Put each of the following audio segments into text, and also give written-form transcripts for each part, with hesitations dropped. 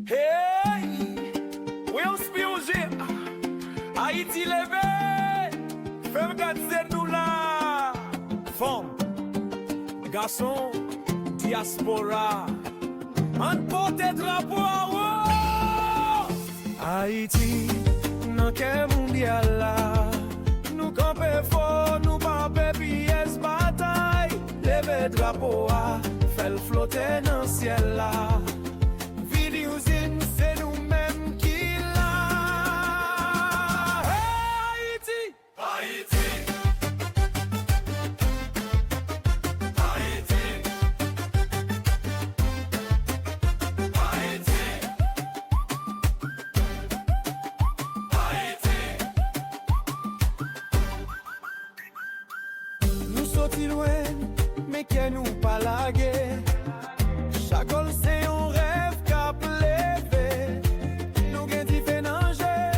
Hey, we on music. Haïti levé, femme gâte nous là. Femme, garçon, diaspora, on porte drapeau à haut. Haïti, dans quel mondial là? Nous camper fort, nous pas pièce bataille. Lever drapeau à, faire flotter dans le ciel là. Usine, c'est nous-mêmes qui l'a. Hey, Haïti! Haïti! Haïti! Haïti! Haïti! Nous sortis loin, mais qu'elle nous pas lagué. Chaque gol c'est un rêve cap levé. Nous gen différents jeux,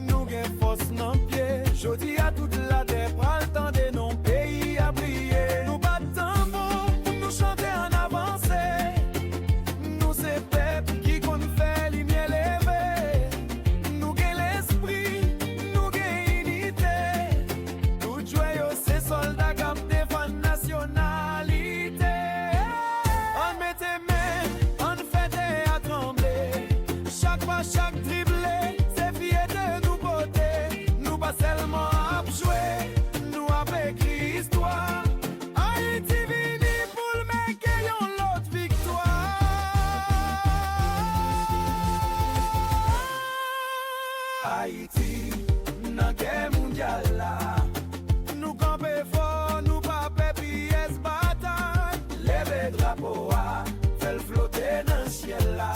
nous gen force dans pied. Jodi à toute la terre, pral temps de nos pays à briller. Nous battons pour nous chanter en avancée. Nous c'est peuple qui compte faire lumière levée. Nous gen l'esprit, nous gen unité. Tout joyeux c'est soldats qui défendent nationalité. Chaque dribblé, c'est fierté nous porter. Nous pas seulement à jouer, nous avec l'histoire. Haïti vini pour le mec ayant l'autre victoire. Haïti, dans guerre mondiale là. Nous camper fort, nous pas pièce bataille. Lever drapeau à, faire flotter dans le ciel là.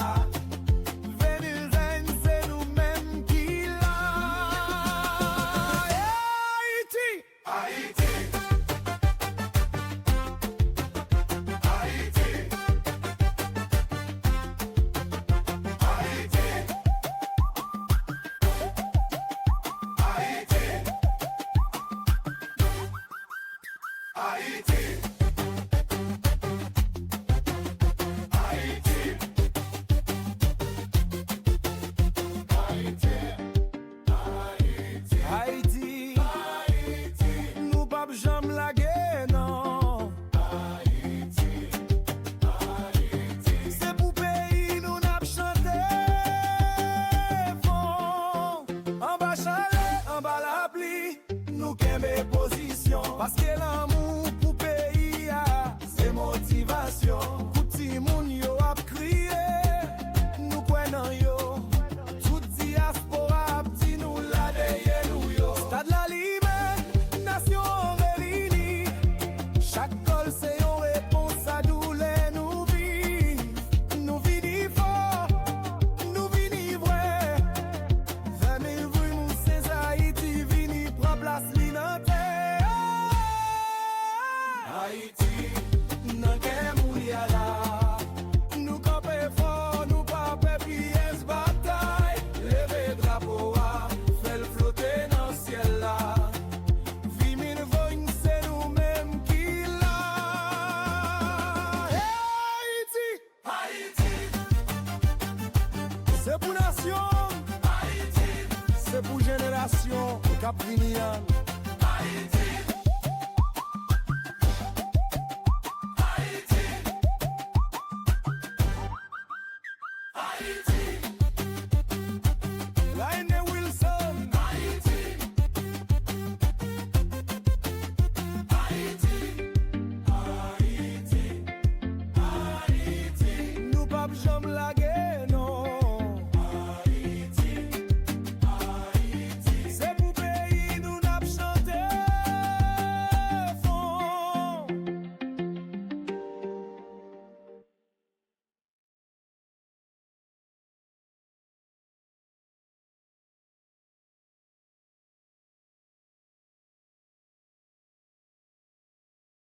Haïti, nous pas jamais la guerre, non. Haïti, c'est pour pays nous n'a chanté. En bas chalet, en bas la pluie, nous qu'aimons position. Parce que l'amour pour pays, c'est motivation. Petit moun yo a crié, nous prenons yo. Tout diaspora a dit nous la derrière nous yo. Stade la liberté, nation réunie. Chaque col c'est une réponse à douleur nous vivons. Nous vini fort, nous vini vrai. 20 000 vues nous c'est Haïti vini prend place l'inanté. Haïti, dans quel mondial là. Nous camper fort, nous pas pièce bataille. Lever drapeau à, faire flotter dans le ciel là. Vie mille vogne, c'est nous-mêmes qui l'a. Haïti, Haïti, c'est pour nation. Haïti, c'est pour génération. Caprinian. Haïti. Haïti.